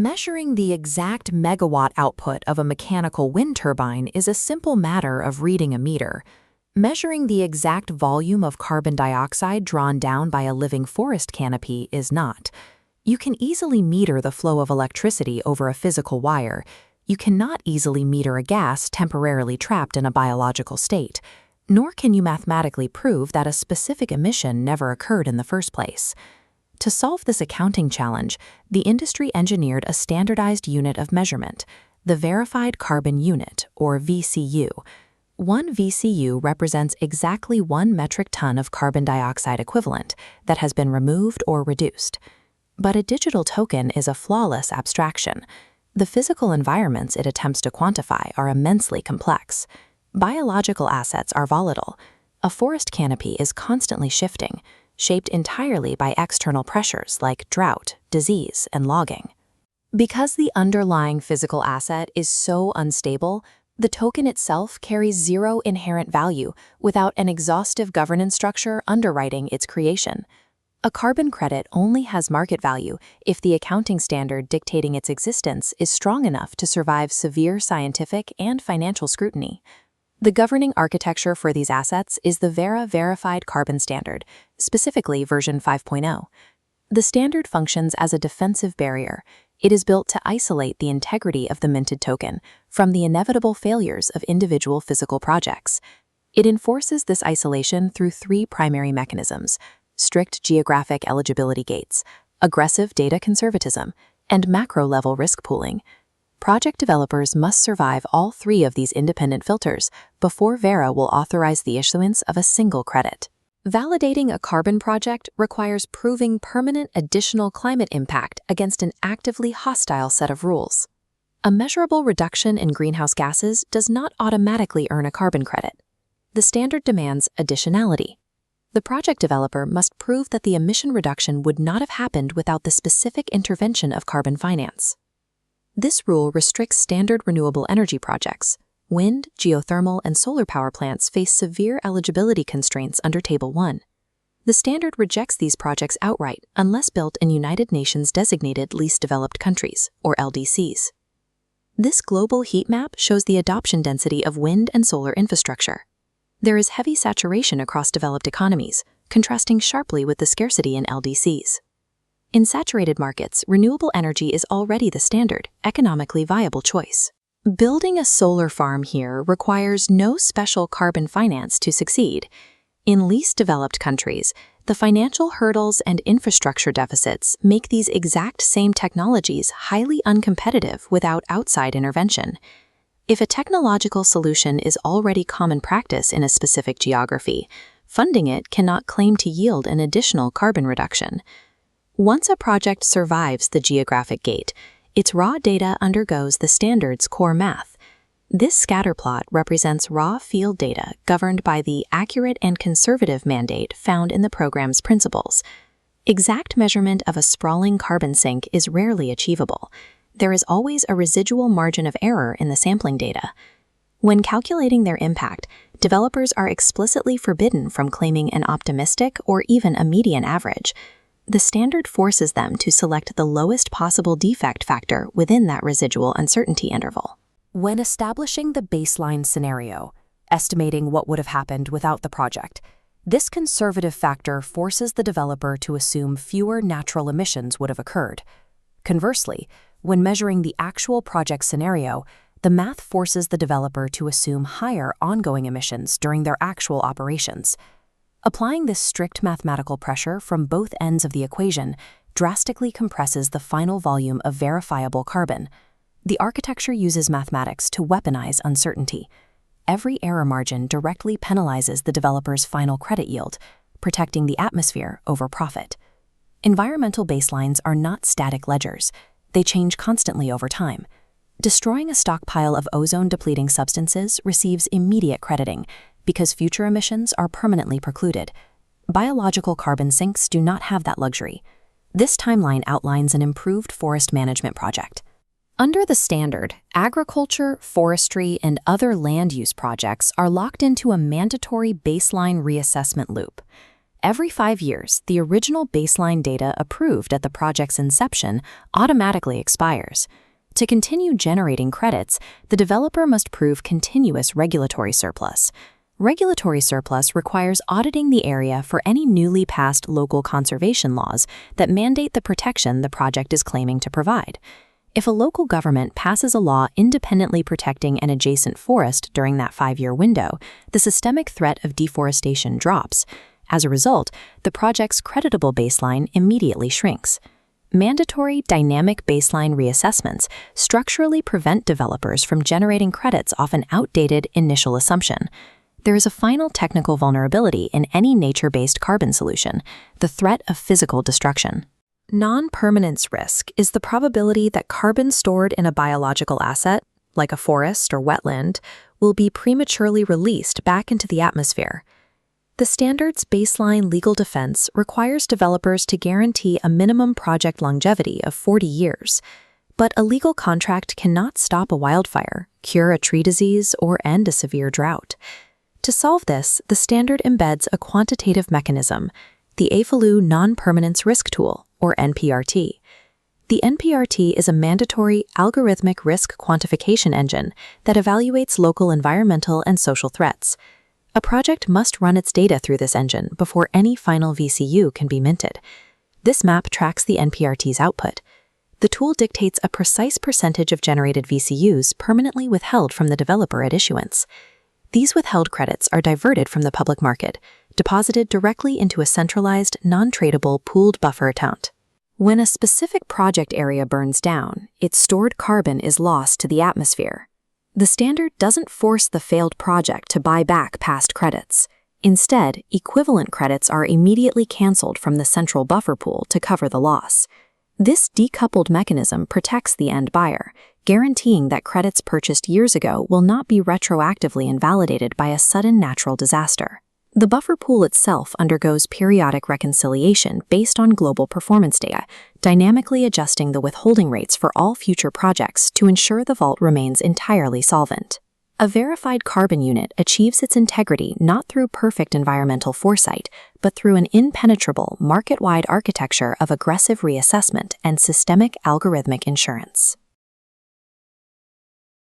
Measuring the exact megawatt output of a mechanical wind turbine is a simple matter of reading a meter. Measuring the exact volume of carbon dioxide drawn down by a living forest canopy is not. You can easily meter the flow of electricity over a physical wire. You cannot easily meter a gas temporarily trapped in a biological state, nor can you mathematically prove that a specific emission never occurred in the first place. To solve this accounting challenge, the industry engineered a standardized unit of measurement, the Verified Carbon Unit, or VCU. One VCU represents exactly 1 metric ton of carbon dioxide equivalent that has been removed or reduced. But a digital token is a flawless abstraction. The physical environments it attempts to quantify are immensely complex. Biological assets are volatile. A forest canopy is constantly shifting, shaped entirely by external pressures like drought, disease, and logging. Because the underlying physical asset is so unstable, the token itself carries zero inherent value without an exhaustive governance structure underwriting its creation. A carbon credit only has market value if the accounting standard dictating its existence is strong enough to survive severe scientific and financial scrutiny. The governing architecture for these assets is the Verra Verified Carbon Standard, specifically version 5.0. The standard functions as a defensive barrier. It is built to isolate the integrity of the minted token from the inevitable failures of individual physical projects. It enforces this isolation through 3 primary mechanisms: strict geographic eligibility gates, aggressive data conservatism, and macro-level risk pooling. Project developers must survive all 3 of these independent filters before Verra will authorize the issuance of a single credit. Validating a carbon project requires proving permanent additional climate impact against an actively hostile set of rules. A measurable reduction in greenhouse gases does not automatically earn a carbon credit. The standard demands additionality. The project developer must prove that the emission reduction would not have happened without the specific intervention of carbon finance. This rule restricts standard renewable energy projects. Wind, geothermal, and solar power plants face severe eligibility constraints under Table 1. The standard rejects these projects outright unless built in United Nations designated least developed countries, or LDCs. This global heat map shows the adoption density of wind and solar infrastructure. There is heavy saturation across developed economies, contrasting sharply with the scarcity in LDCs. In saturated markets, renewable energy is already the standard, economically viable choice. Building a solar farm here requires no special carbon finance to succeed. In least developed countries, the financial hurdles and infrastructure deficits make these exact same technologies highly uncompetitive without outside intervention. If a technological solution is already common practice in a specific geography, funding it cannot claim to yield an additional carbon reduction. Once a project survives the geographic gate, its raw data undergoes the standard's core math. This scatter plot represents raw field data governed by the accurate and conservative mandate found in the program's principles. Exact measurement of a sprawling carbon sink is rarely achievable. There is always a residual margin of error in the sampling data. When calculating their impact, developers are explicitly forbidden from claiming an optimistic or even a median average. The standard forces them to select the lowest possible defect factor within that residual uncertainty interval. When establishing the baseline scenario, estimating what would have happened without the project, this conservative factor forces the developer to assume fewer natural emissions would have occurred. Conversely, when measuring the actual project scenario, the math forces the developer to assume higher ongoing emissions during their actual operations. Applying this strict mathematical pressure from both ends of the equation drastically compresses the final volume of verifiable carbon. The architecture uses mathematics to weaponize uncertainty. Every error margin directly penalizes the developer's final credit yield, protecting the atmosphere over profit. Environmental baselines are not static ledgers. They change constantly over time. Destroying a stockpile of ozone-depleting substances receives immediate crediting, because future emissions are permanently precluded. Biological carbon sinks do not have that luxury. This timeline outlines an improved forest management project. Under the standard, agriculture, forestry, and other land use projects are locked into a mandatory baseline reassessment loop. Every 5 years, the original baseline data approved at the project's inception automatically expires. To continue generating credits, the developer must prove continuous regulatory surplus. Regulatory surplus requires auditing the area for any newly passed local conservation laws that mandate the protection the project is claiming to provide. If a local government passes a law independently protecting an adjacent forest during that 5-year window, the systemic threat of deforestation drops. As a result, the project's creditable baseline immediately shrinks. Mandatory dynamic baseline reassessments structurally prevent developers from generating credits off an outdated initial assumption. There is a final technical vulnerability in any nature-based carbon solution: the threat of physical destruction. Non-permanence risk is the probability that carbon stored in a biological asset, like a forest or wetland, will be prematurely released back into the atmosphere. The standard's baseline legal defense requires developers to guarantee a minimum project longevity of 40 years. But a legal contract cannot stop a wildfire, cure a tree disease, or end a severe drought. To solve this, the standard embeds a quantitative mechanism, the AFLU Non-Permanence Risk Tool, or NPRT. The NPRT is a mandatory algorithmic risk quantification engine that evaluates local environmental and social threats. A project must run its data through this engine before any final VCU can be minted. This map tracks the NPRT's output. The tool dictates a precise percentage of generated VCUs permanently withheld from the developer at issuance. These withheld credits are diverted from the public market, deposited directly into a centralized, non-tradable pooled buffer account. When a specific project area burns down, its stored carbon is lost to the atmosphere. The standard doesn't force the failed project to buy back past credits. Instead, equivalent credits are immediately canceled from the central buffer pool to cover the loss. This decoupled mechanism protects the end buyer, guaranteeing that credits purchased years ago will not be retroactively invalidated by a sudden natural disaster. The buffer pool itself undergoes periodic reconciliation based on global performance data, dynamically adjusting the withholding rates for all future projects to ensure the vault remains entirely solvent. A verified carbon unit achieves its integrity not through perfect environmental foresight, but through an impenetrable, market-wide architecture of aggressive reassessment and systemic algorithmic insurance.